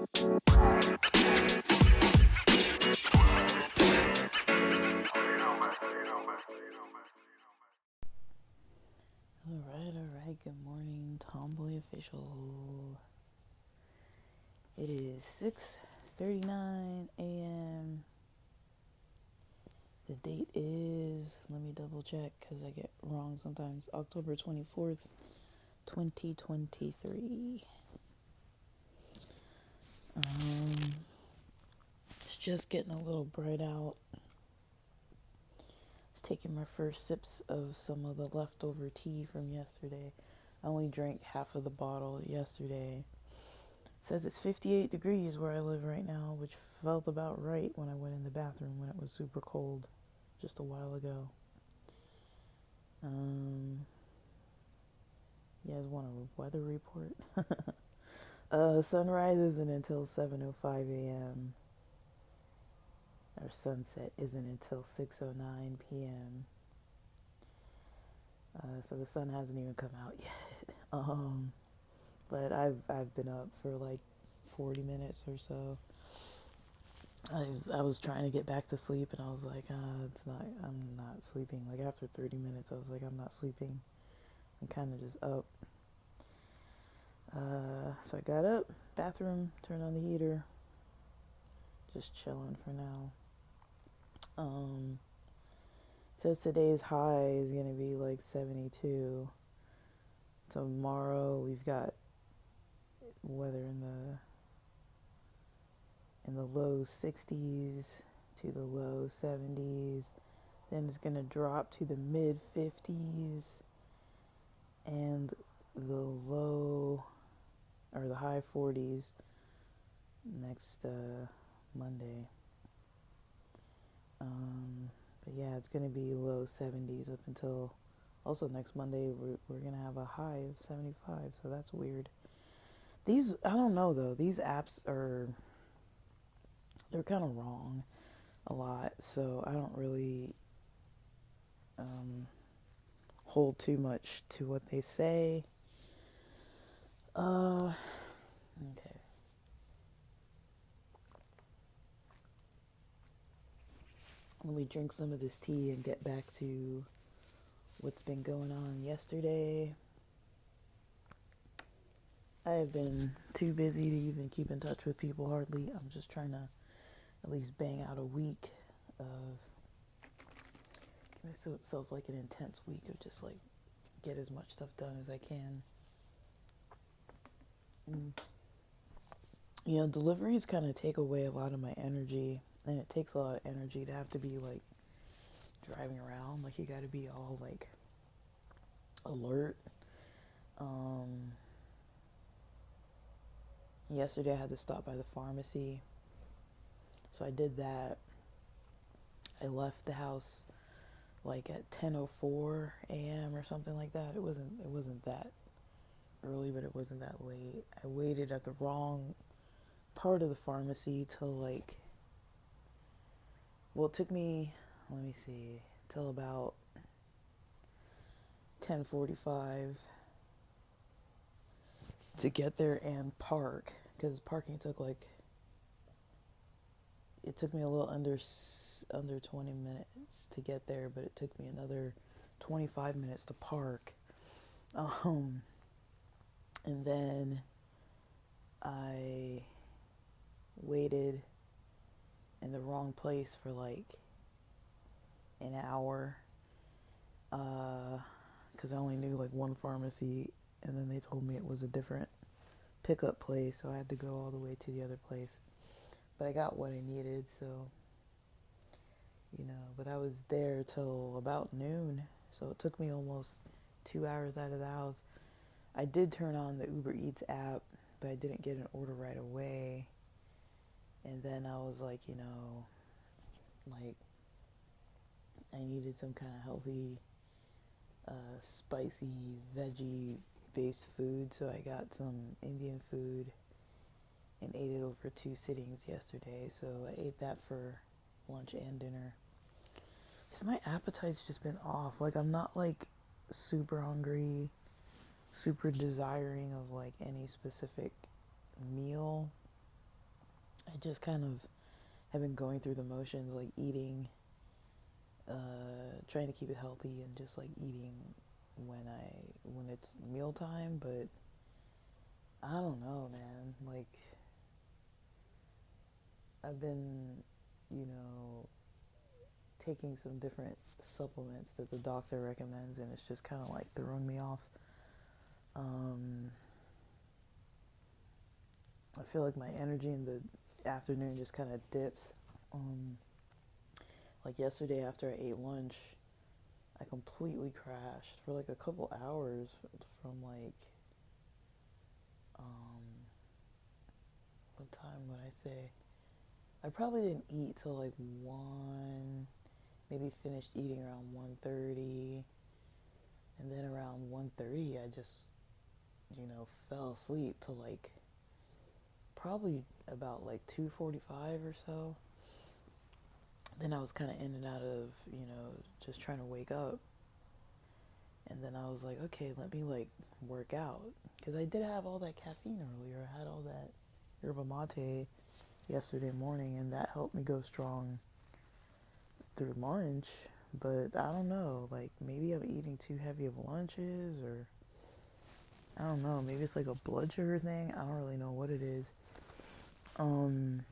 Alright, good morning, Tomboy Official. It is 6:39 a.m. The date is, let me double check because I get wrong sometimes, October 24th, 2023. It's just getting a little bright out. Just taking my first sips of some of the leftover tea from yesterday. I only drank half of the bottle yesterday. It says it's 58 degrees where I live right now, which felt about right when I went in the bathroom when it was super cold just a while ago. You guys want a weather report? Sunrise isn't until 7:05 a.m. Our sunset isn't until 6:09 p.m. So the sun hasn't even come out yet. But I've been up for like 40 minutes or so. I was trying to get back to sleep, and I was like, I'm not sleeping. Like after 30 minutes, I was like, I'm not sleeping. I'm kind of just up. So I got up, bathroom, turned on the heater, just chilling for now. Says today's high is gonna be like 72. Tomorrow we've got weather in the low 60s to the low 70s. Then it's gonna drop to the mid 50s and the high 40s next Monday. But yeah, it's gonna be low 70s up until also next Monday. We're gonna have a high of 75, so that's weird. These, I don't know though, these apps they're kind of wrong a lot, so I don't really hold too much to what they say. Okay. Let me drink some of this tea and get back to what's been going on yesterday. I have been too busy to even keep in touch with people hardly. I'm just trying to at least bang out a week of, give myself like an intense week of just like get as much stuff done as I can. You know, deliveries kind of take away a lot of my energy, and it takes a lot of energy to have to be like driving around. Like you got to be all like alert. Yesterday I had to stop by the pharmacy, so I did that. I left the house like at 10:04 a.m. or something like that. It wasn't that early, but it wasn't that late. I waited at the wrong part of the pharmacy till like, well, it took me, let me see, till about 10:45 to get there and park, because parking took like, it took me a little under 20 minutes to get there, but it took me another 25 minutes to park. And then I waited in the wrong place for like an hour, because I only knew like one pharmacy, and then they told me it was a different pickup place, so I had to go all the way to the other place. But I got what I needed, so, you know, but I was there till about noon, so it took me almost 2 hours out of the house. I did turn on the Uber Eats app, but I didn't get an order right away. And then I was like, you know, like, I needed some kind of healthy, spicy, veggie-based food, so I got some Indian food and ate it over 2 sittings yesterday. So I ate that for lunch and dinner. So my appetite's just been off. Like, I'm not like super hungry, super desiring of like any specific meal. just kind of have been going through the motions, like eating, trying to keep it healthy, and just like eating when it's mealtime. But I don't know, man. Like, I've been, you know, taking some different supplements that the doctor recommends, and it's just kind of like throwing me off. Um, I feel like my energy in the afternoon just kind of dips. Um, like yesterday after I ate lunch, I completely crashed for like a couple hours from like, um, what time would I say? I probably didn't eat till like 1, maybe finished eating around 1:30, and then around 1:30 I just, fell asleep to like probably about like 2:45 or so. Then I was kind of in and out of, just trying to wake up. And then I was like, okay, let me like work out. Because I did have all that caffeine earlier. I had all that yerba mate yesterday morning, and that helped me go strong through lunch. But I don't know, like maybe I'm eating too heavy of lunches, or I don't know, maybe it's like a blood sugar thing. I don't really know what it is. Um,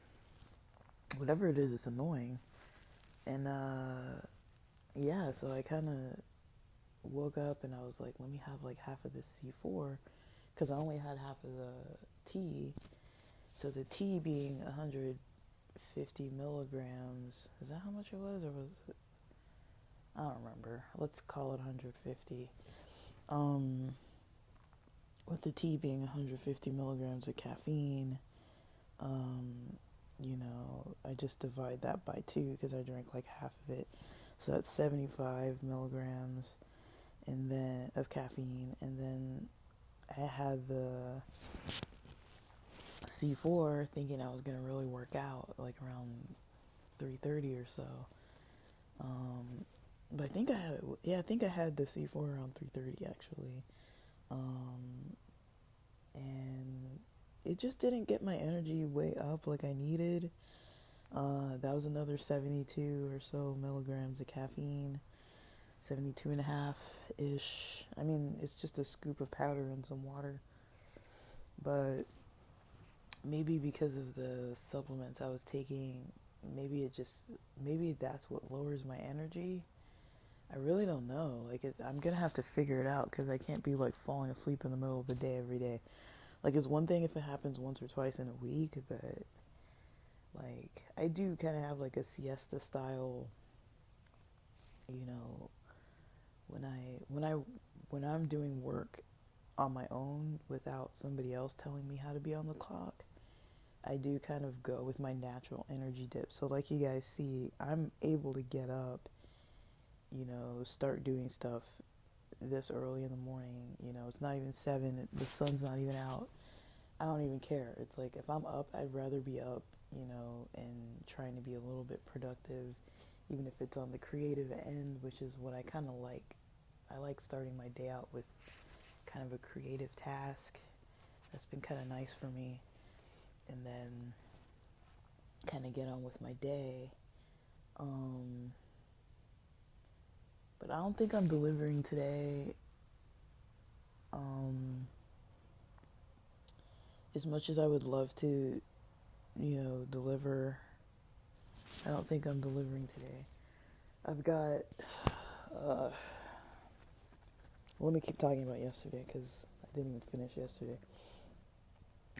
Whatever it is, it's annoying. And yeah, so I kind of woke up and I was like, let me have like half of this C4, because I only had half of the tea. So the tea being 150 milligrams, is that how much it was, or was it? I don't remember. Let's call it 150. Um, with the tea being 150 milligrams of caffeine, um, I just divide that by 2 because I drank like half of it. So that's 75 milligrams and then of caffeine, and then I had the C4 thinking I was gonna really work out like around 3:30 or so. But I think I had the C4 around 3:30 actually. Um, and it just didn't get my energy way up like I needed. That was another 72 or so milligrams of caffeine, 72 and a half ish. I mean, it's just a scoop of powder and some water. But maybe because of the supplements I was taking, maybe that's what lowers my energy. I really don't know. Like, I'm gonna have to figure it out because I can't be like falling asleep in the middle of the day every day. Like, it's one thing if it happens once or twice in a week, but like, I do kind of have like a siesta style, you know, when I'm doing work on my own without somebody else telling me how to be on the clock, I do kind of go with my natural energy dip. So like you guys see, I'm able to get up, start doing stuff this early in the morning. It's not even 7, the sun's not even out. I don't even care. It's like if I'm up, I'd rather be up, and trying to be a little bit productive, even if it's on the creative end, which is what I kind of like. I like starting my day out with kind of a creative task. That's been kind of nice for me. And then kind of get on with my day. But I don't think I'm delivering today. As much as I would love to, deliver, I don't think I'm delivering today. I've got, let me keep talking about yesterday because I didn't even finish yesterday.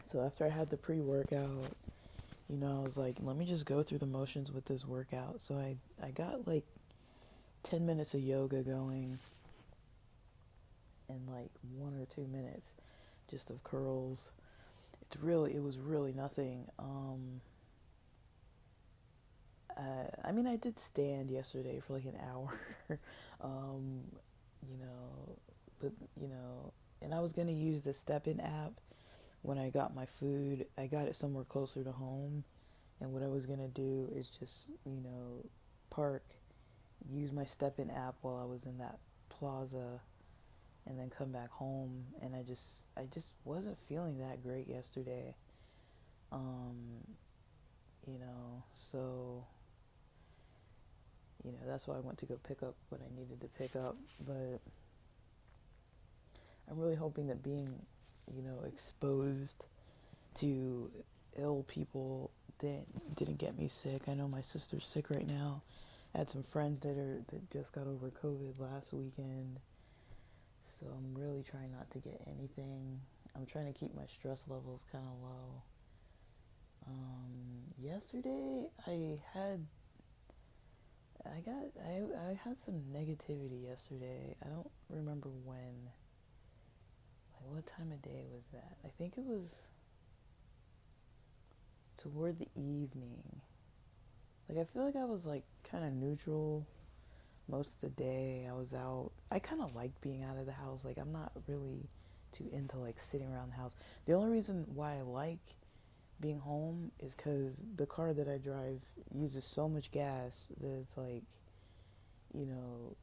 So after I had the pre-workout, I was like, let me just go through the motions with this workout. So I got like 10 minutes of yoga going and like 1 or 2 minutes just of curls. It was really nothing. I mean, I did stand yesterday for like an hour, um, you know, but, and I was going to use the Step-In app when I got my food. I got it somewhere closer to home, and what I was going to do is just, park, use my Step-In app while I was in that plaza, and then come back home. And I just wasn't feeling that great yesterday. So, that's why I went to go pick up what I needed to pick up. But I'm really hoping that being, exposed to ill people didn't get me sick. I know my sister's sick right now. I had some friends that just got over COVID last weekend. So I'm really trying not to get anything. I'm trying to keep my stress levels kind of low. Yesterday I had some negativity yesterday. I don't remember when. Like, what time of day was that? I think it was toward the evening. Like, I feel like I was like kind of neutral most of the day. I was out. I kind of like being out of the house. Like, I'm not really too into like sitting around the house. The only reason why I like being home is because the car that I drive uses so much gas that it's like, you know,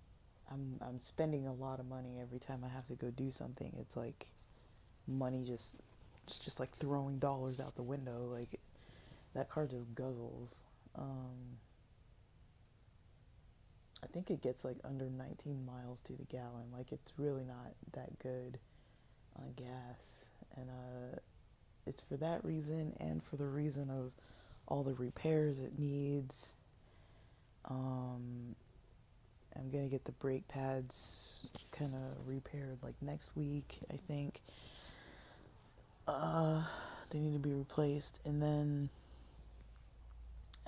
I'm spending a lot of money every time I have to go do something. It's like money it's just like throwing dollars out the window. Like, that car just guzzles. I think it gets like under 19 miles to the gallon. Like, it's really not that good on gas. And it's for that reason and for the reason of all the repairs it needs. I'm gonna get the brake pads kind of repaired like next week, I think. They need to be replaced, and then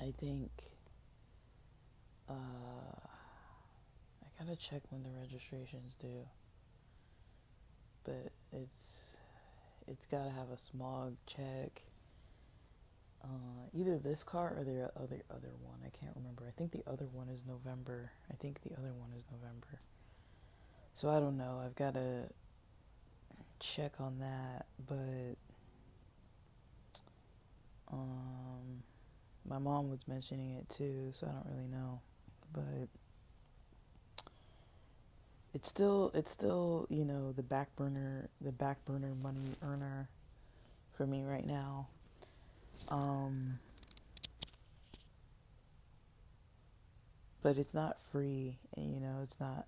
I think I gotta check when the registration's due, but it's gotta have a smog check. Either this car or the other one. I can't remember. I think the other one is November. So I don't know. I've got to check on that. But my mom was mentioning it too, so I don't really know. But it's still the back burner money earner for me right now. But it's not free, and it's not.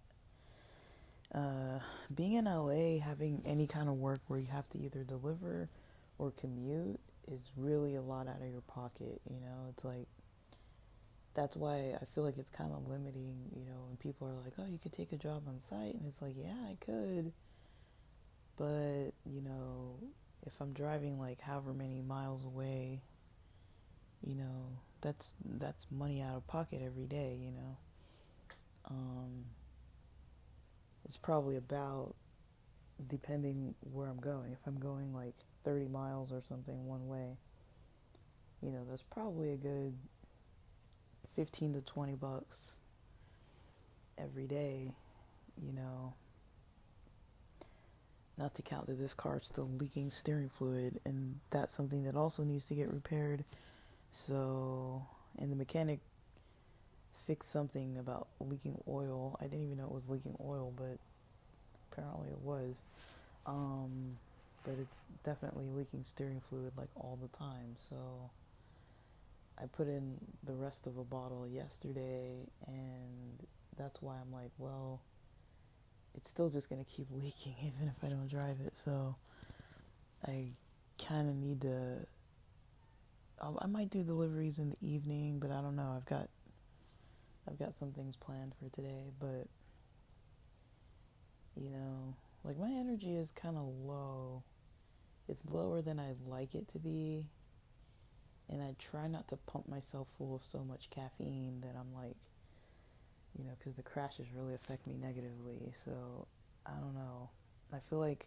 Being in LA, having any kind of work where you have to either deliver or commute is really a lot out of your pocket. It's like, that's why I feel like it's kind of limiting. When people are like, "Oh, you could take a job on site," and it's like, yeah, I could, but if I'm driving like however many miles away, that's money out of pocket every day. It's probably about, depending where I'm going. If I'm going like 30 miles or something one way, that's probably a good 15 to 20 bucks every day, not to count that this car is still leaking steering fluid, and that's something that also needs to get repaired. So, and the mechanic fixed something about leaking oil. I didn't even know it was leaking oil, but apparently it was. But it's definitely leaking steering fluid like all the time. So I put in the rest of a bottle yesterday, and that's why I'm like, well, it's still just going to keep leaking even if I don't drive it. So I kind of need to, I might do deliveries in the evening, but I don't know. I've got some things planned for today, but like, my energy is kind of low. It's lower than I'd like it to be, and I try not to pump myself full of so much caffeine that I'm like, because the crashes really affect me negatively. So I don't know. I feel like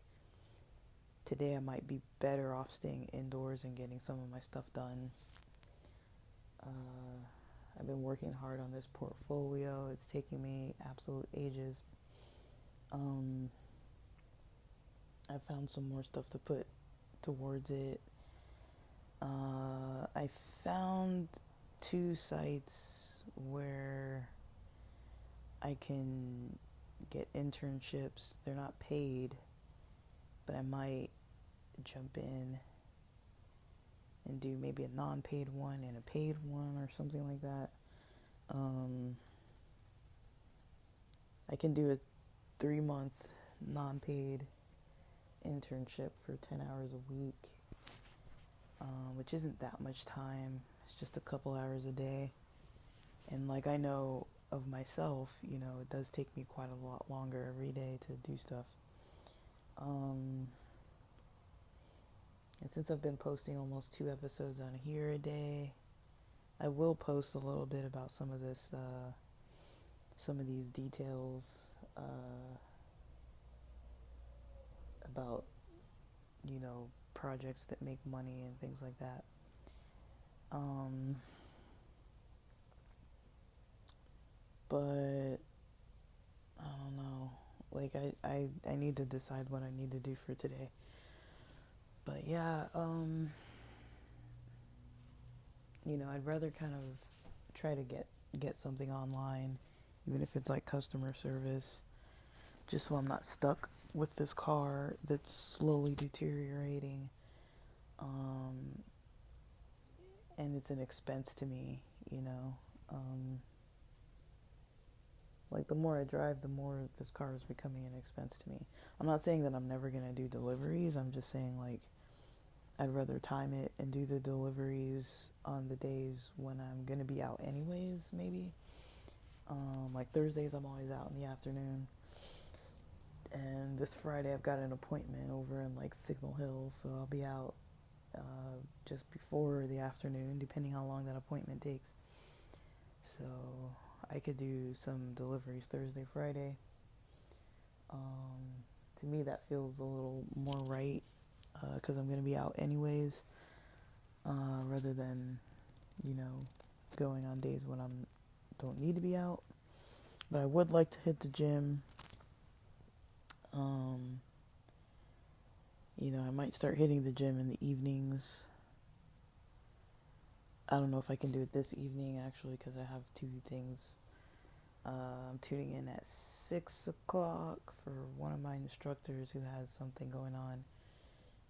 today I might be better off staying indoors and getting some of my stuff done. I've been working hard on this portfolio. It's taking me absolute ages. I found some more stuff to put towards it. I found 2 sites where I can get internships. They're not paid, but I might jump in and do maybe a non-paid one and a paid one or something like that. I can do a 3-month non-paid internship for 10 hours a week, which isn't that much time. It's just a couple hours a day. And like I know of myself, it does take me quite a lot longer every day to do stuff. And since I've been posting almost 2 episodes on here a day, I will post a little bit about some of these details about, projects that make money and things like that. But I don't know. Like I need to decide what I need to do for today. But yeah, I'd rather kind of try to get something online, even if it's like customer service, just so I'm not stuck with this car that's slowly deteriorating. And it's an expense to me, like the more I drive, the more this car is becoming an expense to me. I'm not saying that I'm never going to do deliveries. I'm just saying, like, I'd rather time it and do the deliveries on the days when I'm going to be out anyways, maybe. Like Thursdays, I'm always out in the afternoon. And this Friday, I've got an appointment over in, like, Signal Hill, so I'll be out just before the afternoon, depending how long that appointment takes. So I could do some deliveries Thursday, Friday. To me, that feels a little more right, because I'm going to be out anyways, rather than, going on days when I don't need to be out. But I would like to hit the gym. I might start hitting the gym in the evenings. I don't know if I can do it this evening, actually, because I have 2 things. I'm tuning in at 6 o'clock for one of my instructors who has something going on.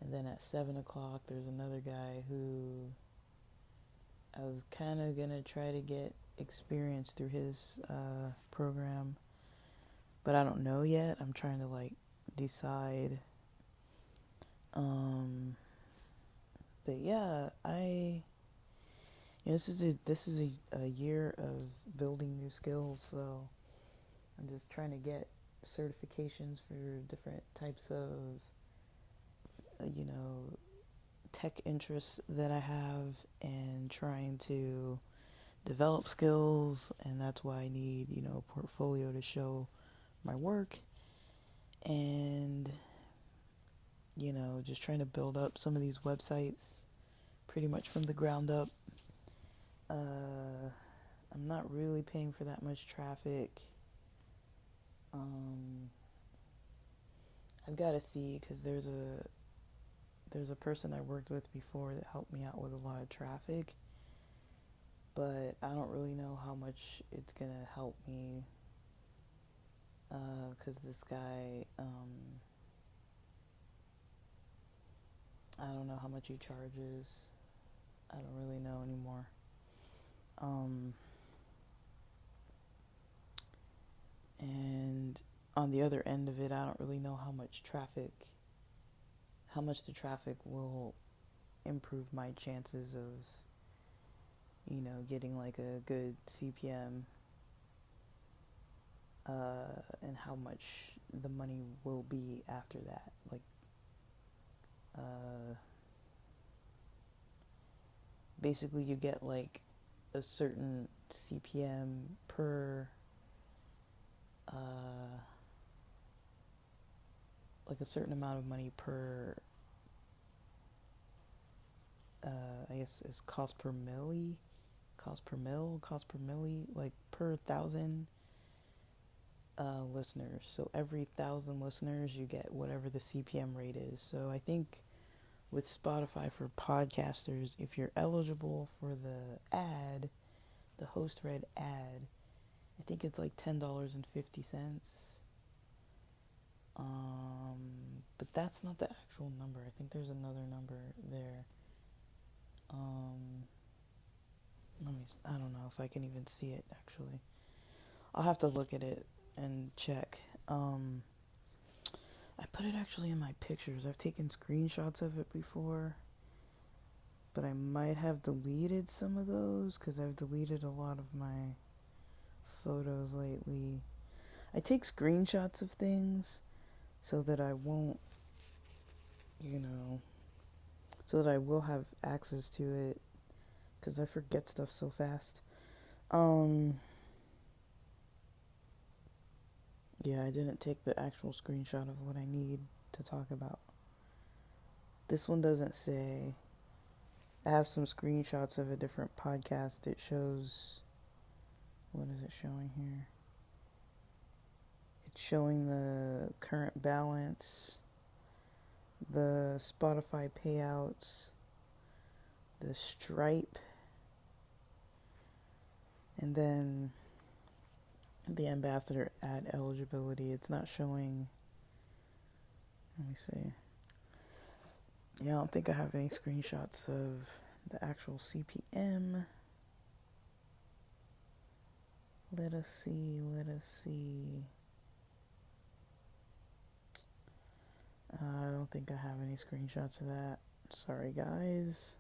And then at 7 o'clock, there's another guy who I was kind of going to try to get experience through his program. But I don't know yet. I'm trying to, like, decide. But yeah, this is a year of building new skills, so I'm just trying to get certifications for different types of, tech interests that I have, and trying to develop skills, and that's why I need, a portfolio to show my work, and, just trying to build up some of these websites pretty much from the ground up. I'm not really paying for that much traffic. I've got to see, because there's a person I worked with before that helped me out with a lot of traffic, but I don't really know how much it's gonna help me, because this guy, I don't know how much he charges. I don't really know anymore. And on the other end of it, I don't really know how much the traffic will improve my chances of, getting like a good CPM, and how much the money will be after that. Like, basically you get like a certain CPM per, like a certain amount of money per, I guess it's cost per milli, like per 1,000 listeners. So every 1,000 listeners, you get whatever the CPM rate is. So I think with Spotify for podcasters, if you're eligible for the host read ad, I think it's like $10.50. But that's not the actual number. I think there's another number there. Um, I don't know if I can even see it actually. I'll have to look at it and check. I put it actually in my pictures. I've taken screenshots of it before, but I might have deleted some of those because I've deleted a lot of my photos lately. I take screenshots of things so that I won't, you know, so that I will have access to it because I forget stuff so fast. Yeah, I didn't take the actual screenshot of what I need to talk about. This one doesn't say. I have some screenshots of a different podcast. It shows. What is it showing here? It's showing the current balance, the Spotify payouts, the Stripe, and then the ambassador ad eligibility. It's not showing. Let me see. Yeah, I don't think I have any screenshots of the actual CPM. Let us see. I don't think I have any screenshots of that. Sorry, guys.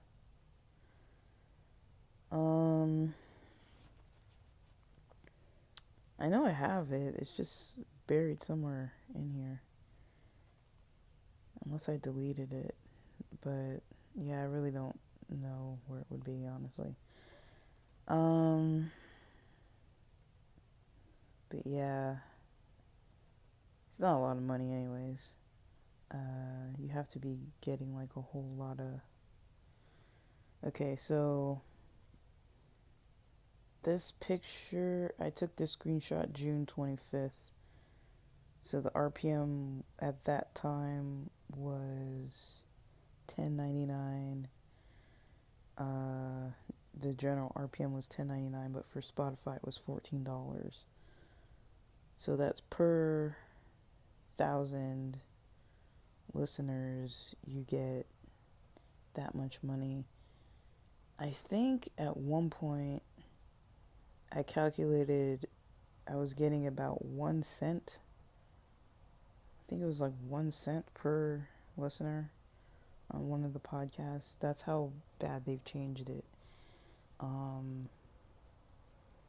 I know I have it. It's just buried somewhere in here. Unless I deleted it. But yeah, I really don't know where it would be, honestly. But yeah, it's not a lot of money anyways. You have to be getting like a whole lot of... Okay, so this picture, I took this screenshot June 25th. So the RPM at that time was $10.99. The general RPM was $10.99, but for Spotify it was $14. So that's per 1,000 listeners, you get that much money. I think at one point I calculated I was getting about 1 cent. I think it was like 1 cent per listener on one of the podcasts. That's how bad they've changed it.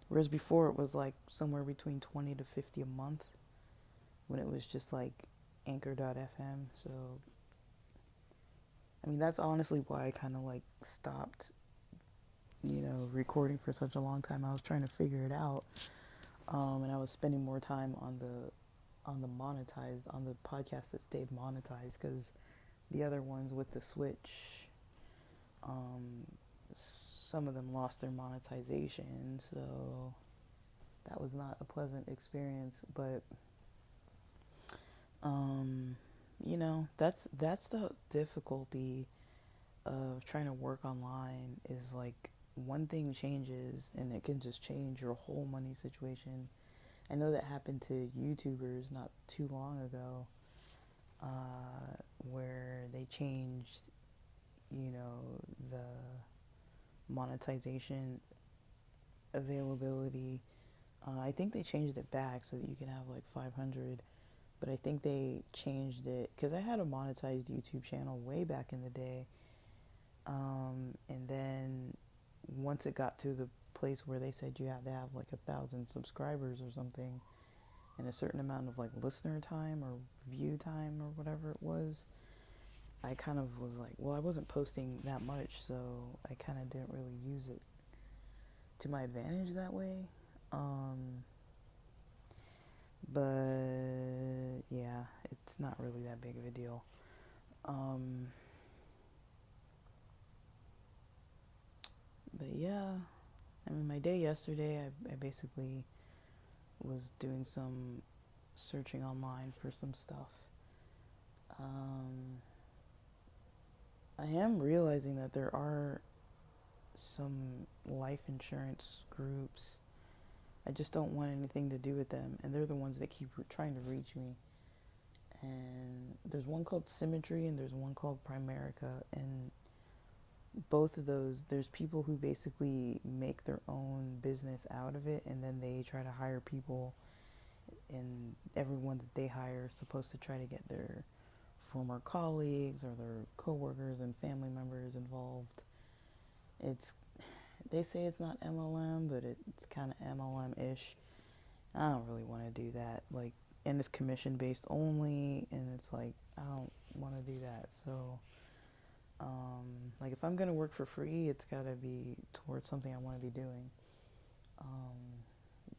Whereas before it was like somewhere between 20 to 50 a month when it was just like Anchor.fm. So I mean, that's honestly why I kind of like stopped, recording for such a long time. I was trying to figure it out, and I was spending more time on the podcast that stayed monetized, because the other ones with the switch, some of them lost their monetization, so that was not a pleasant experience. But that's the difficulty of trying to work online, is like one thing changes and it can just change your whole money situation. I know that happened to YouTubers not too long ago, where they changed, the monetization availability. I think they changed it back so that you can have like 500, but I think they changed it because I had a monetized YouTube channel way back in the day. And then once it got to the place where they said you had to have like 1,000 subscribers or something, and a certain amount of like listener time or view time or whatever it was, I kind of was like, well, I wasn't posting that much, so I kind of didn't really use it to my advantage that way. But yeah, it's not really that big of a deal. But yeah, I mean, my day yesterday, I basically was doing some searching online for some stuff. I am realizing that there are some life insurance groups. I just don't want anything to do with them, and they're the ones that keep trying to reach me. And there's one called Symmetry, and there's one called Primerica, and both of those, there's people who basically make their own business out of it, and then they try to hire people, and everyone that they hire is supposed to try to get their former colleagues or their coworkers and family members involved. It's They say it's not MLM, but it's kind of MLM-ish. I don't really want to do that. Like, and it's commission based only, and it's like I don't want to do that. So, like if I'm gonna work for free, it's gotta be towards something I want to be doing.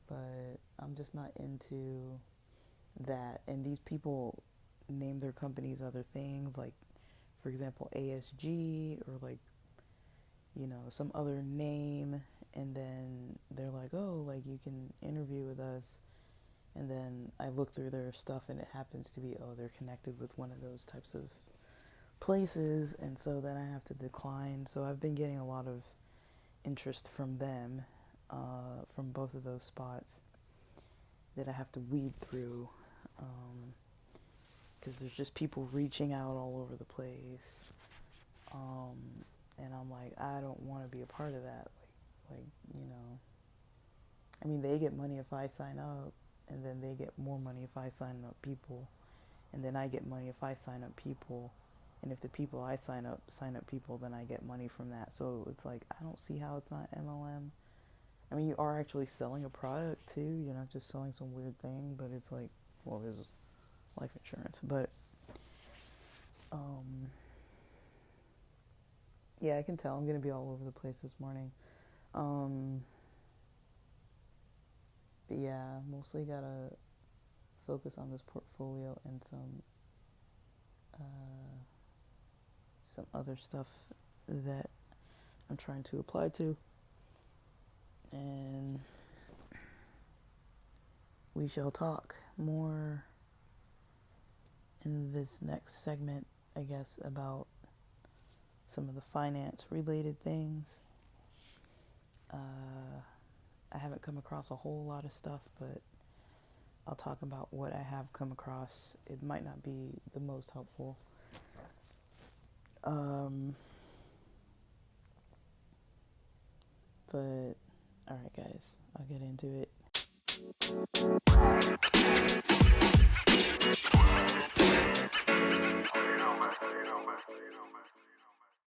But I'm just not into that. And these people name their companies other things, like for example ASG, or like, you know, some other name, and then they're like, oh, like you can interview with us, and then I look through their stuff and it happens to be, oh, they're connected with one of those types of places, and so then I have to decline. So I've been getting a lot of interest from them, from both of those spots, that I have to weed through, because there's just people reaching out all over the place, and I'm like, I don't want to be a part of that. Like, you know, I mean, they get money if I sign up, and then they get more money if I sign up people, and then I get money if I sign up people, and if the people I sign up people, then I get money from that. So it's like, I don't see how it's not MLM. I mean, you are actually selling a product too. You're not just selling some weird thing, but it's like, well, there's life insurance, but yeah, I can tell I'm gonna be all over the place this morning. Um, but yeah, mostly gotta focus on this portfolio and some other stuff that I'm trying to apply to, and we shall talk more in this next segment, I guess, about some of the finance related things. I haven't come across a whole lot of stuff, but I'll talk about what I have come across. It might not be the most helpful. But alright guys, I'll get into it.